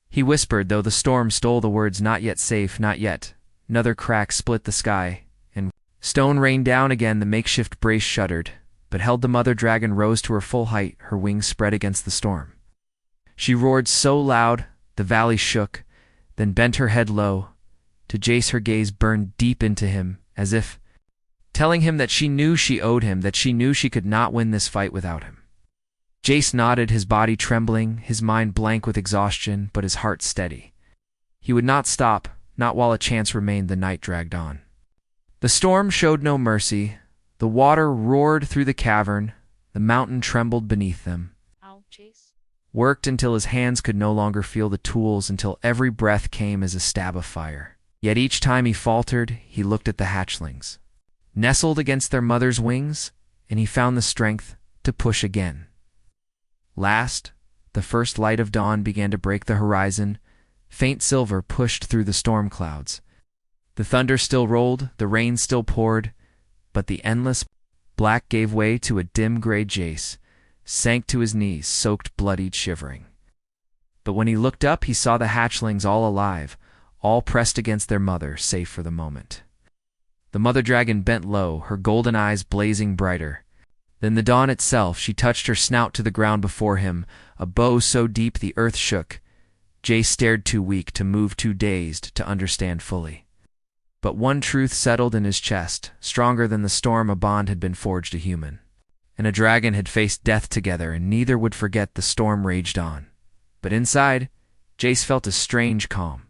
He whispered, though the storm stole the words, "Not yet safe, not yet." Another crack split the sky, and stone rained down again. The makeshift brace shuddered, but held. The mother dragon rose to her full height, her wings spread against the storm. She roared so loud, the valley shook, then bent her head low. To Jace, her gaze burned deep into him, as if telling him that she knew she owed him, that she knew she could not win this fight without him. Jace nodded, his body trembling, his mind blank with exhaustion, but his heart steady. He would not stop, not while a chance remained. The night dragged on. The storm showed no mercy. The water roared through the cavern. The mountain trembled beneath them. Jace Worked until his hands could no longer feel the tools, until every breath came as a stab of fire. Yet each time he faltered, he looked at the hatchlings, nestled against their mother's wings, and he found the strength to push again. Last, the first light of dawn began to break the horizon. Faint silver pushed through the storm clouds. The thunder still rolled, the rain still poured, but the endless black gave way to a dim gray. Jace sank to his knees, soaked, bloodied, shivering. But when he looked up, he saw the hatchlings all alive, all pressed against their mother, safe for the moment. The mother dragon bent low, her golden eyes blazing brighter. Then the dawn itself, she touched her snout to the ground before him, a bow so deep the earth shook. Jace stared, too weak to move, too dazed to understand fully. But one truth settled in his chest, stronger than the storm. A bond had been forged. A human and a dragon had faced death together, and neither would forget. The storm raged on. But inside, Jace felt a strange calm.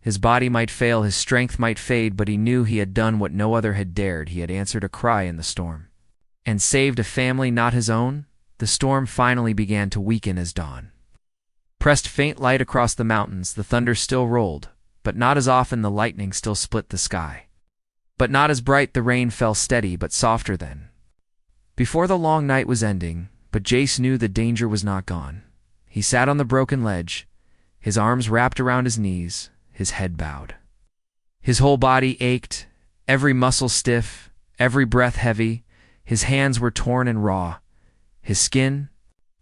His body might fail, his strength might fade, but he knew he had done what no other had dared. He had answered a cry in the storm. And saved a family not his own. The storm finally began to weaken as dawn pressed faint light across the mountains. The thunder still rolled, but not as often. The lightning still split the sky. But not as bright. The rain fell steady, but softer than before. The long night was ending, but Jace knew the danger was not gone. He sat on the broken ledge, his arms wrapped around his knees, his head bowed. His whole body ached, every muscle stiff, every breath heavy. His hands were torn and raw. His skin,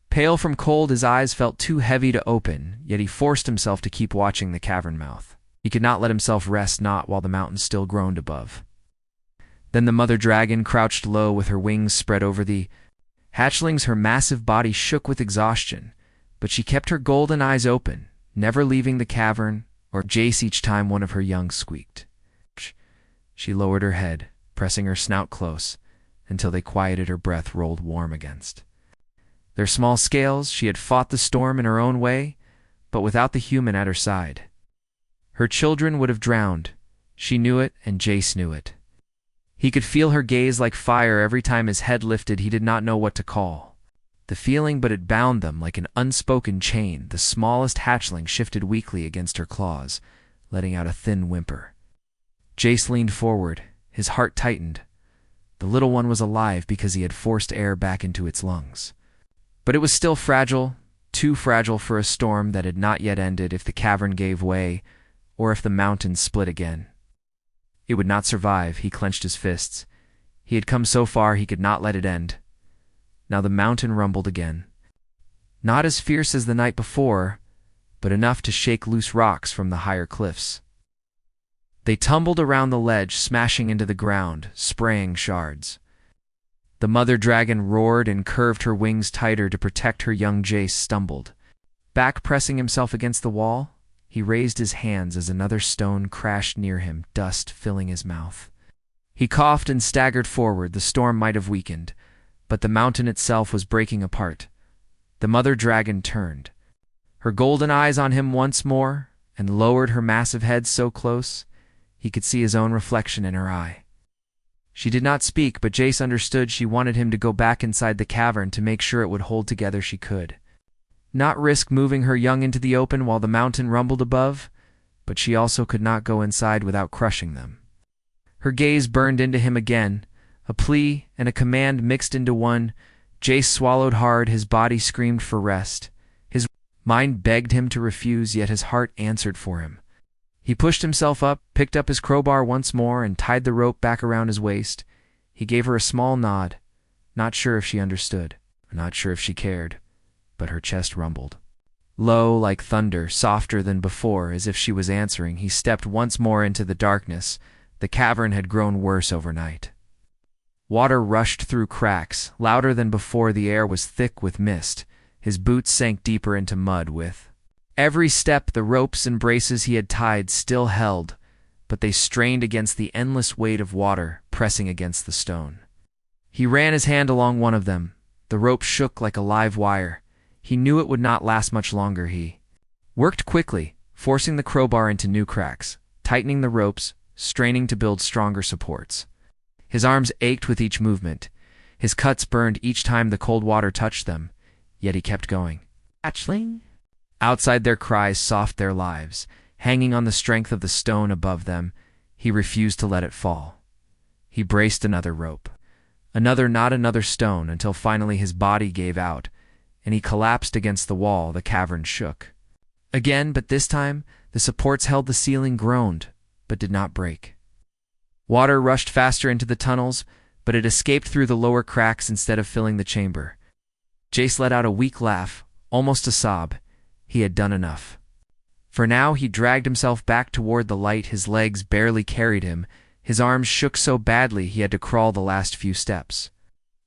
pale from cold, his eyes felt too heavy to open, yet he forced himself to keep watching the cavern mouth. He could not let himself rest, not while the mountains still groaned above. Then the mother dragon crouched low with her wings spread over the hatchlings. Her massive body shook with exhaustion, but she kept her golden eyes open, never leaving the cavern or Jace each time one of her young squeaked. She lowered her head, pressing her snout close, until they quieted. Her breath rolled warm against their small scales. She had fought the storm in her own way, but without the human at her side. Her children would have drowned. She knew it, and Jace knew it. He could feel her gaze like fire every time his head lifted. He did not know what to call the feeling, but it bound them like an unspoken chain. The smallest hatchling shifted weakly against her claws, letting out a thin whimper. Jace leaned forward, his heart tightened. The little one was alive because he had forced air back into its lungs. But it was still fragile, too fragile for a storm that had not yet ended. If the cavern gave way, or if the mountains split again, it would not survive. He clenched his fists. He had come so far, he could not let it end. Now the mountain rumbled again. Not as fierce as the night before, but enough to shake loose rocks from the higher cliffs. They tumbled around the ledge, smashing into the ground, spraying shards. The mother dragon roared and curved her wings tighter to protect her young. Jace stumbled back, pressing himself against the wall. He raised his hands as another stone crashed near him, dust filling his mouth. He coughed and staggered forward. The storm might have weakened, but the mountain itself was breaking apart. The mother dragon turned, her golden eyes on him once more, and lowered her massive head so close he could see his own reflection in her eye. She did not speak, but Jace understood. She wanted him to go back inside the cavern to make sure it would hold together. She could not risk moving her young into the open while the mountain rumbled above, but she also could not go inside without crushing them. Her gaze burned into him again, a plea and a command mixed into one. Jace swallowed hard, his body screamed for rest. His mind begged him to refuse, yet his heart answered for him. He pushed himself up, picked up his crowbar once more, and tied the rope back around his waist. He gave her a small nod, not sure if she understood, not sure if she cared, but her chest rumbled. Low like thunder, softer than before, as if she was answering. He stepped once more into the darkness. The cavern had grown worse overnight. Water rushed through cracks, louder than before. The air was thick with mist. His boots sank deeper into mud with every step. The ropes and braces he had tied still held, but they strained against the endless weight of water pressing against the stone. He ran his hand along one of them. The rope shook like a live wire. He knew it would not last much longer. He worked quickly, forcing the crowbar into new cracks, tightening the ropes, straining to build stronger supports. His arms ached with each movement. His cuts burned each time the cold water touched them, yet he kept going. Hatchling? Outside, their cries soft their lives. Hanging on the strength of the stone above them, he refused to let it fall. He braced another rope. Another, not another stone, until finally his body gave out, and he collapsed against the wall. The cavern shook again, but this time the supports held. The ceiling groaned, but did not break. Water rushed faster into the tunnels, but it escaped through the lower cracks instead of filling the chamber. Jace let out a weak laugh, almost a sob. He had done enough. For now, he dragged himself back toward the light. His legs barely carried him. His arms shook so badly he had to crawl the last few steps.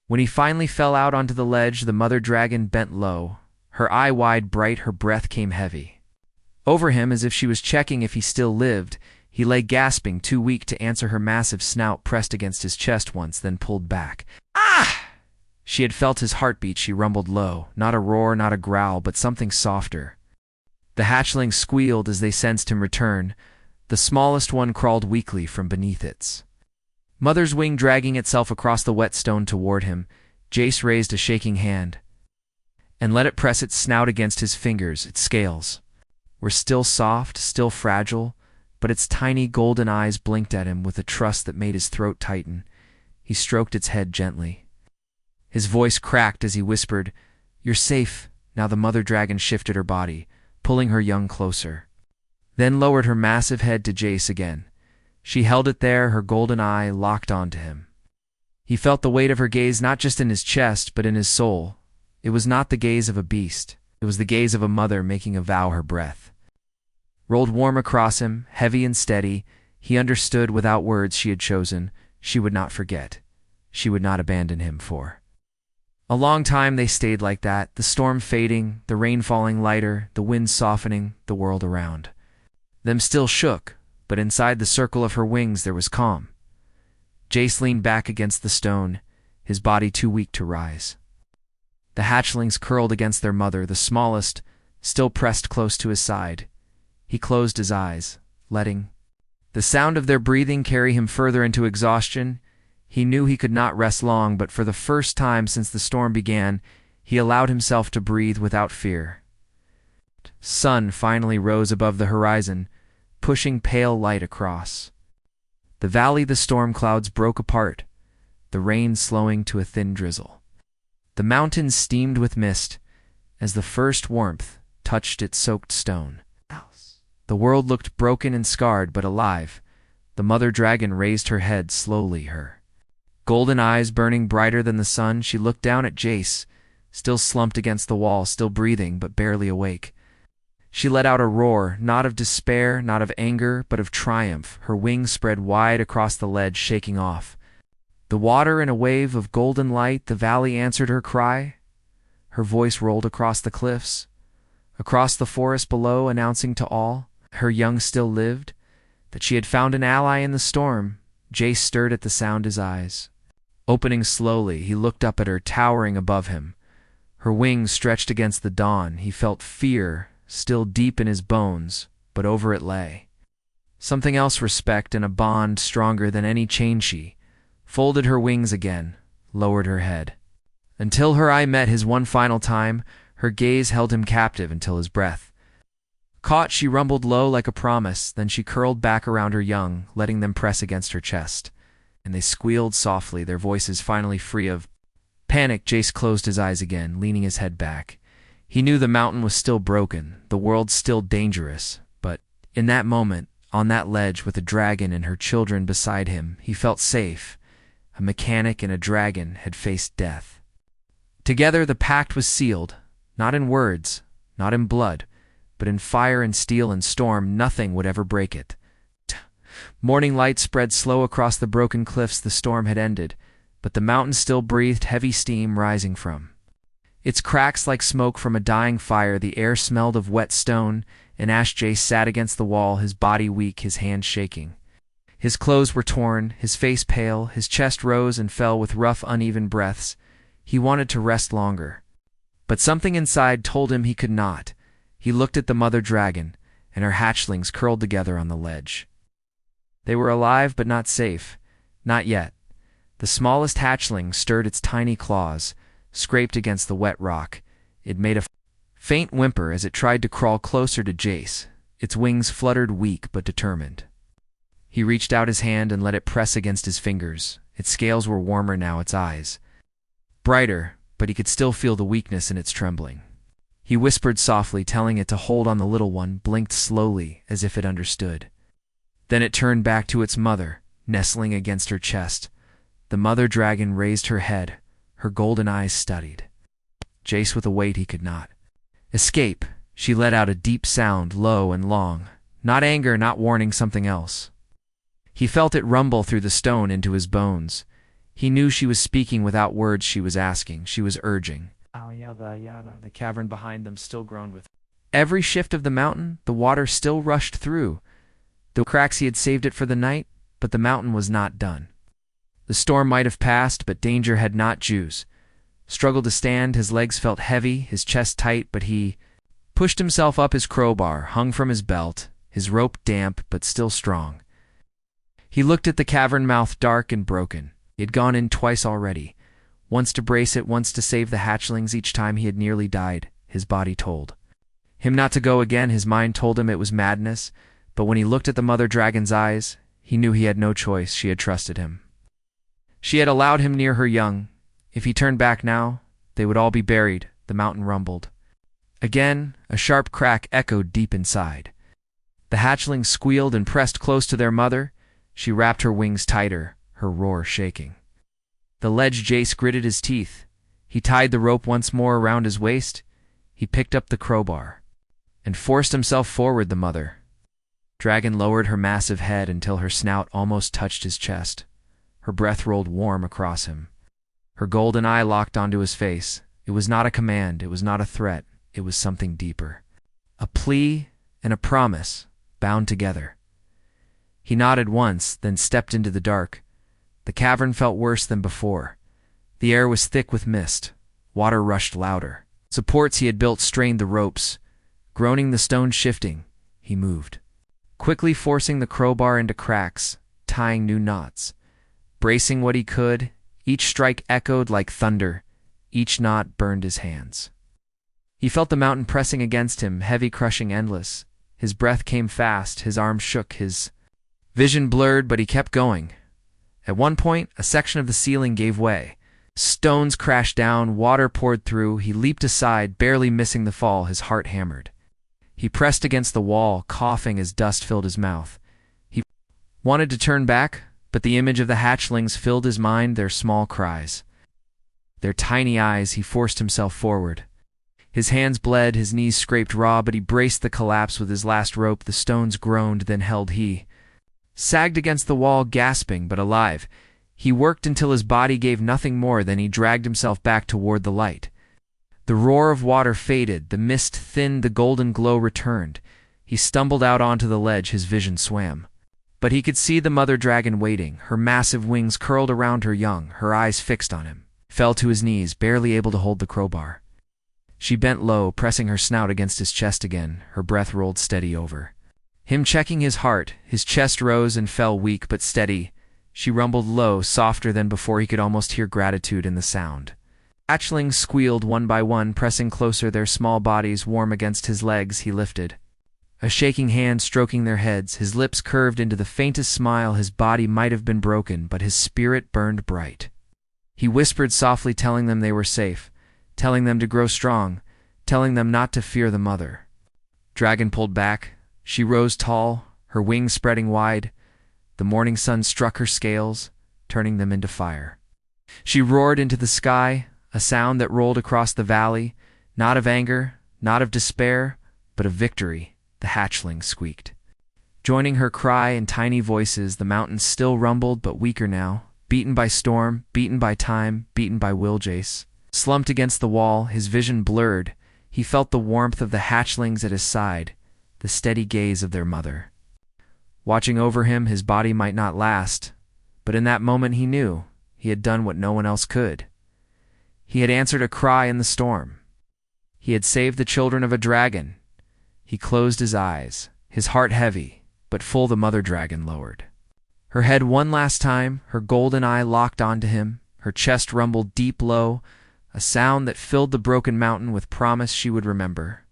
When he finally fell out onto the ledge, the mother dragon bent low, her eye wide bright. Her breath came heavy. Over him, as if she was checking if he still lived, he lay gasping, too weak to answer. Her massive snout pressed against his chest once, then pulled back. Ah! She had felt his heartbeat. She rumbled low, not a roar, not a growl, but something softer. The hatchlings squealed as they sensed him return. The smallest one crawled weakly from beneath its mother's wing, dragging itself across the wet stone toward him. Jace raised a shaking hand and let it press its snout against his fingers. Its scales were still soft, still fragile, but its tiny golden eyes blinked at him with a trust that made his throat tighten. He stroked its head gently. His voice cracked as he whispered, "You're safe." Now the mother dragon shifted her body, pulling her young closer, then lowered her massive head to Jace again. She held it there, her golden eye locked onto him. He felt the weight of her gaze not just in his chest, but in his soul. It was not the gaze of a beast. It was the gaze of a mother making a vow her breath rolled warm across him, heavy and steady. He understood without words she had chosen. She would not forget. She would not abandon him for a long time. They stayed like that, the storm fading, the rain falling lighter, the wind softening. The world around them still shook, but inside the circle of her wings there was calm. Jace leaned back against the stone, his body too weak to rise. The hatchlings curled against their mother, the smallest still pressed close to his side. He closed his eyes, letting the sound of their breathing carry him further into exhaustion. He knew he could not rest long, but for the first time since the storm began, he allowed himself to breathe without fear. Sun finally rose above the horizon, pushing pale light across the valley. The storm clouds broke apart, the rain slowing to a thin drizzle. The mountains steamed with mist as the first warmth touched its soaked stone. The world looked broken and scarred, but alive. The mother dragon raised her head slowly, her golden eyes burning brighter than the sun. She looked down at Jace, still slumped against the wall, still breathing, but barely awake. She let out a roar, not of despair, not of anger, but of triumph. Her wings spread wide across the ledge, shaking off the water in a wave of golden light. The valley answered her cry. Her voice rolled across the cliffs, across the forest below, announcing to all her young still lived, that she had found an ally in the storm. Jace stirred at the sound, his eyes opening slowly. He looked up at her, towering above him, her wings stretched against the dawn. He felt fear still deep in his bones, but over it lay something else, respect and a bond stronger than any chain. She folded her wings again, lowered her head until her eye met his one final time. Her gaze held him captive until his breath caught. She rumbled low like a promise, then she curled back around her young, letting them press against her chest, and they squealed softly, their voices finally free of panic. Jace closed his eyes again, leaning his head back. He knew the mountain was still broken, the world still dangerous, but in that moment, on that ledge with a dragon and her children beside him, he felt safe. A mechanic and a dragon had faced death together. The pact was sealed, not in words, not in blood, but in fire and steel and storm. Nothing would ever break it. Morning light spread slow across the broken cliffs. The storm had ended, but the mountain still breathed heavy steam rising from its cracks like smoke from a dying fire. The air smelled of wet stone and ash. Jace sat against the wall, his body weak, his hands shaking. His clothes were torn, his face pale, his chest rose and fell with rough, uneven breaths. He wanted to rest longer, but something inside told him he could not. He looked at the mother dragon and her hatchlings curled together on the ledge. They were alive, but not safe. Not yet. The smallest hatchling stirred its tiny claws, scraped against the wet rock. It made a faint whimper as it tried to crawl closer to Jace. Its wings fluttered, weak but determined. He reached out his hand and let it press against his fingers. Its scales were warmer now, its eyes brighter, but he could still feel the weakness in its trembling. He whispered softly, telling it to hold on. The little one blinked slowly, as if it understood. Then it turned back to its mother, nestling against her chest. The mother dragon raised her head, her golden eyes studied Jace with a weight he could not escape. She let out a deep sound, low and long. Not anger, not warning, something else. He felt it rumble through the stone into his bones. He knew she was speaking without words. She was asking, she was urging. The cavern behind them still groaned with every shift of the mountain. The water still rushed through the cracks. He had saved it for the night, but the mountain was not done. The storm might have passed, but danger had not. Jace struggled to stand. His legs felt heavy, his chest tight, but he pushed himself up his crowbar, hung from his belt, his rope damp but still strong. He looked at the cavern mouth, dark and broken. He had gone in twice already, once to brace it, once to save the hatchlings. Each time he had nearly died, his body told him not to go again. His mind told him it was madness, but when he looked at the mother dragon's eyes, he knew he had no choice. She had trusted him. She had allowed him near her young. If he turned back now, they would all be buried. The mountain rumbled. Again, a sharp crack echoed deep inside. The hatchlings squealed and pressed close to their mother. She wrapped her wings tighter, her roar shaking. The ledge Jace gritted his teeth. He tied the rope once more around his waist. He picked up the crowbar and forced himself forward. The mother dragon lowered her massive head until her snout almost touched his chest. Her breath rolled warm across him. Her golden eye locked onto his face. It was not a command, it was not a threat, it was something deeper. A plea and a promise, bound together. He nodded once, then stepped into the dark. The cavern felt worse than before. The air was thick with mist. Water rushed louder. Supports he had built strained the ropes. Groaning, the stones shifting, he moved, quickly forcing the crowbar into cracks, tying new knots. Bracing what he could, each strike echoed like thunder. Each knot burned his hands. He felt the mountain pressing against him, heavy, crushing, endless. His breath came fast, his arms shook, his vision blurred, but he kept going. At one point, a section of the ceiling gave way. Stones crashed down, water poured through. He leaped aside, barely missing the fall, his heart hammered. He pressed against the wall, coughing as dust filled his mouth. He wanted to turn back, but the image of the hatchlings filled his mind, their small cries, their tiny eyes. He forced himself forward. His hands bled, his knees scraped raw, but he braced the collapse with his last rope. The stones groaned, then held. He sagged against the wall, gasping but alive. He worked until his body gave nothing more. Then he dragged himself back toward the light. The roar of water faded, the mist thinned, the golden glow returned. He stumbled out onto the ledge, his vision swam. But he could see the mother dragon waiting, her massive wings curled around her young, her eyes fixed on him. Fell to his knees, barely able to hold the crowbar. She bent low, pressing her snout against his chest again. Her breath rolled steady over him, checking his heart. His chest rose and fell, weak but steady. She rumbled low, softer than before. He could almost hear gratitude in the sound. Hatchlings squealed one by one, pressing closer, their small bodies warm against his legs. He lifted a shaking hand, stroking their heads, his lips curved into the faintest smile. His body might have been broken, but his spirit burned bright. He whispered softly, telling them they were safe, telling them to grow strong, telling them not to fear the mother. Dragon pulled back. She rose tall, her wings spreading wide. The morning sun struck her scales, turning them into fire. She roared into the sky, a sound that rolled across the valley, not of anger, not of despair, but of victory. The hatchlings squeaked. Joining her cry in tiny voices, the mountains still rumbled, but weaker now, beaten by storm, beaten by time, beaten by will. Jace slumped against the wall, his vision blurred. He felt the warmth of the hatchlings at his side, the steady gaze of their mother watching over him. His body might not last, but in that moment he knew he had done what no one else could. He had answered a cry in the storm. He had saved the children of a dragon. He closed his eyes, his heart heavy, but full. The mother dragon lowered her head one last time, her golden eye locked onto him. Her chest rumbled deep low, a sound that filled the broken mountain with promise she would remember.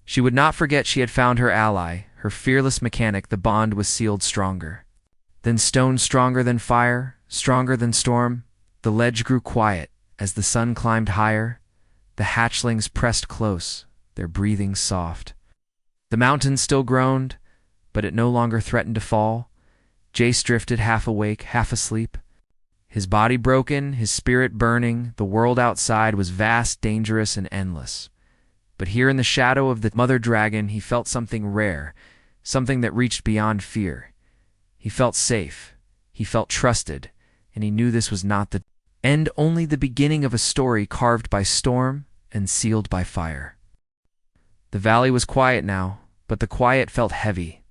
She would not forget. She had found her ally, her fearless mechanic. The bond was sealed stronger than stone, stronger than fire, stronger than storm. The ledge grew quiet as the sun climbed higher. The hatchlings pressed close, their breathing soft. The mountain still groaned, but it no longer threatened to fall. Jace drifted, half awake, half asleep, his body broken, his spirit burning. The world outside was vast, dangerous, and endless. But here in the shadow of the mother dragon, he felt something rare, something that reached beyond fear. He felt safe, he felt trusted, and he knew this was not the end, only the beginning of a story carved by storm and sealed by fire. The valley was quiet now, but the quiet felt heavy.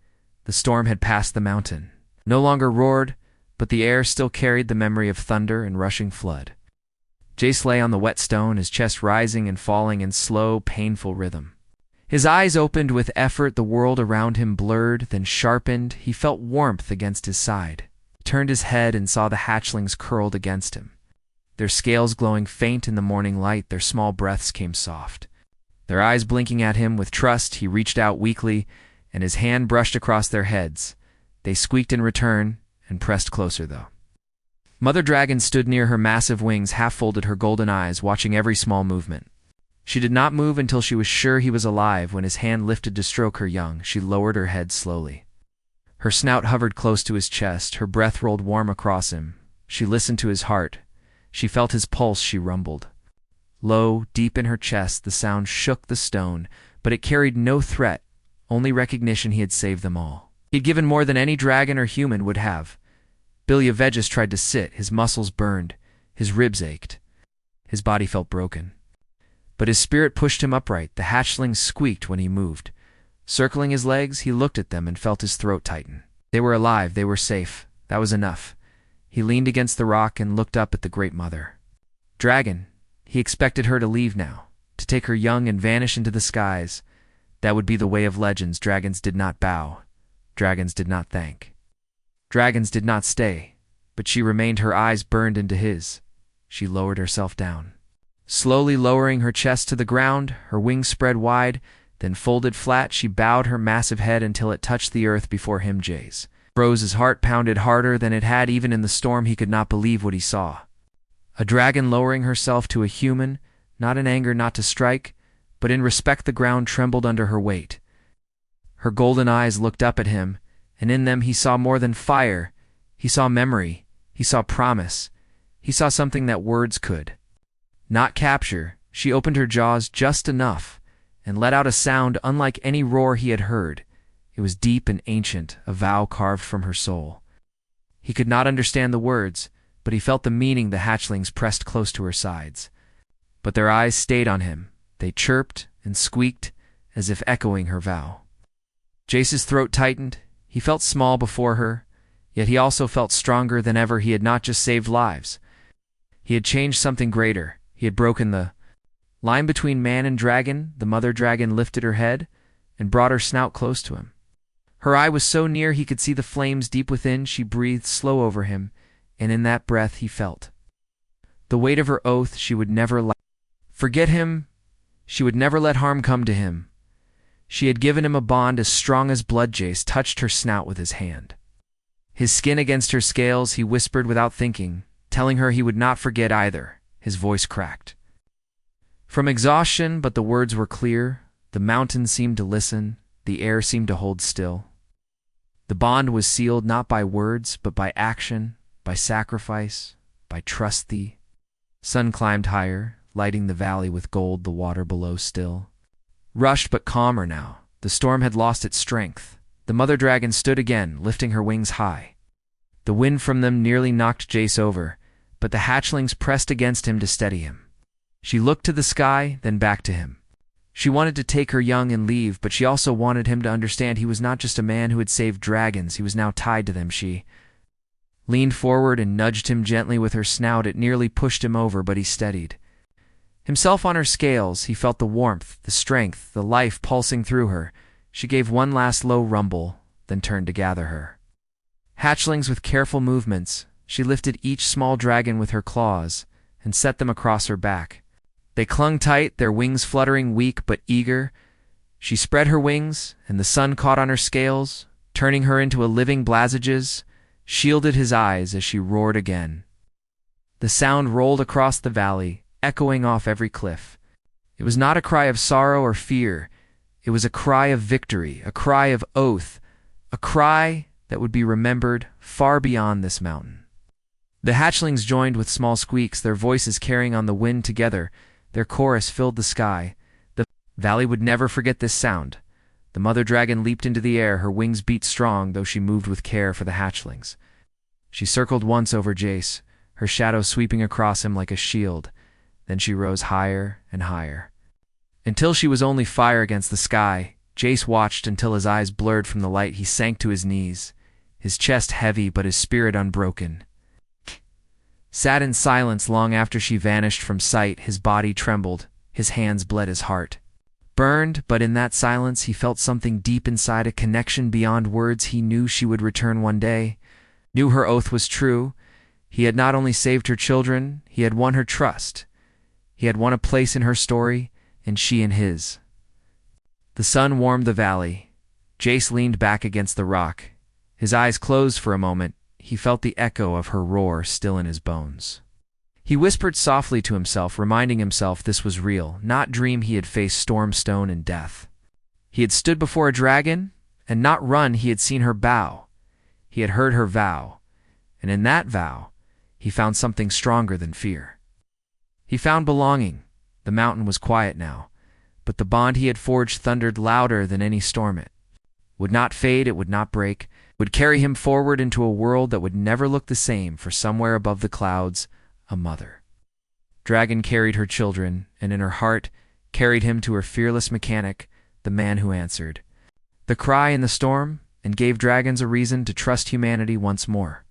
The storm had passed the mountain, no longer roared, but the air still carried the memory of thunder and rushing flood. Jace lay on the wet stone, his chest rising and falling in slow, painful rhythm. His eyes opened with effort, the world around him blurred, then sharpened. He felt warmth against his side. He turned his head and saw the hatchlings curled against him. Their scales glowing faint in the morning light, their small breaths came soft. Their eyes blinking at him with trust, he reached out weakly, and his hand brushed across their heads. They squeaked in return, and pressed closer, though. Mother Dragon stood near, her massive wings half-folded, her golden eyes watching every small movement. She did not move until she was sure he was alive. When his hand lifted to stroke her young, she lowered her head slowly. Her snout hovered close to his chest, her breath rolled warm across him. She listened to his heart. She felt his pulse, she rumbled. Low, deep in her chest, the sound shook the stone, but it carried no threat, only recognition he had saved them all. He had given more than any dragon or human would have. Bilyavegus tried to sit, his muscles burned, his ribs ached. His body felt broken. But his spirit pushed him upright. The hatchlings squeaked when he moved. Circling his legs, he looked at them and felt his throat tighten. They were alive, they were safe. That was enough. He leaned against the rock and looked up at the Great Mother. Dragon. He expected her to leave now, to take her young and vanish into the skies. That would be the way of legends. Dragons did not bow. Dragons did not thank. Dragons did not stay, but she remained, her eyes burned into his. She lowered herself down. Slowly lowering her chest to the ground, her wings spread wide, then folded flat, she bowed her massive head until it touched the earth before him. Jay's Rose's heart pounded harder than it had even in the storm. He could not believe what he saw. A dragon lowering herself to a human, not in anger, not to strike, but in respect. The ground trembled under her weight. Her golden eyes looked up at him, and in them he saw more than fire. He saw memory. He saw promise. He saw something that words could not capture. She opened her jaws just enough and let out a sound unlike any roar he had heard. It was deep and ancient, a vow carved from her soul. He could not understand the words, but he felt the meaning. The hatchlings pressed close to her sides. But their eyes stayed on him. They chirped and squeaked as if echoing her vow. Jace's throat tightened. He felt small before her, yet he also felt stronger than ever. He had not just saved lives. He had changed something greater. He had broken the line between man and dragon. The mother dragon lifted her head and brought her snout close to him. Her eye was so near he could see the flames deep within. She breathed slow over him, and in that breath he felt the weight of her oath. She would never forget him. She would never let harm come to him. She had given him a bond as strong as blood. Jace touched her snout with his hand. His skin against her scales, he whispered without thinking, telling her he would not forget either. His voice cracked from exhaustion, but the words were clear. The mountains seemed to listen. The air seemed to hold still. The bond was sealed not by words, but by action, by sacrifice, by trust. The sun climbed higher, lighting the valley with gold, the water below still. Rushed but calmer now. The storm had lost its strength. The mother dragon stood again, lifting her wings high. The wind from them nearly knocked Jace over, but the hatchlings pressed against him to steady him. She looked to the sky, then back to him. She wanted to take her young and leave, but she also wanted him to understand he was not just a man who had saved dragons. He was now tied to them. She leaned forward and nudged him gently with her snout. It nearly pushed him over, but he steadied himself on her scales. He felt the warmth, the strength, the life pulsing through her. She gave one last low rumble, then turned to gather her hatchlings with careful movements. She lifted each small dragon with her claws and set them across her back. They clung tight, their wings fluttering, weak but eager. She spread her wings, and the sun caught on her scales, turning her into a living Blazages, shielded his eyes as she roared again. The sound rolled across the valley, echoing off every cliff. It was not a cry of sorrow or fear. It was a cry of victory, a cry of oath, a cry that would be remembered far beyond this mountain. The hatchlings joined with small squeaks, their voices carrying on the wind together. Their chorus filled the sky. The valley would never forget this sound. The mother dragon leaped into the air, her wings beat strong, though she moved with care for the hatchlings. She circled once over Jace, her shadow sweeping across him like a shield. Then she rose higher and higher, until she was only fire against the sky. Jace watched until his eyes blurred from the light. He sank to his knees, his chest heavy but his spirit unbroken. Sat in silence long after she vanished from sight. His body trembled, his hands bled his heart. Burned, but in that silence he felt something deep inside, a connection beyond words. He knew she would return one day, knew her oath was true. He had not only saved her children, he had won her trust. He had won a place in her story, and she in his. The sun warmed the valley. Jace leaned back against the rock. His eyes closed for a moment. He felt the echo of her roar still in his bones. He whispered softly to himself, reminding himself this was real, not dream. He had faced storm, stone, and death. He had stood before a dragon, and not run. He had seen her bow. He had heard her vow, and in that vow, he found something stronger than fear. He found belonging. The mountain was quiet now, but the bond he had forged thundered louder than any storm. It would not fade, it would not break, would carry him forward into a world that would never look the same, for somewhere above the clouds, a mother. Dragon carried her children, and in her heart carried him to her fearless mechanic, the man who answered the cry in the storm and gave dragons a reason to trust humanity once more.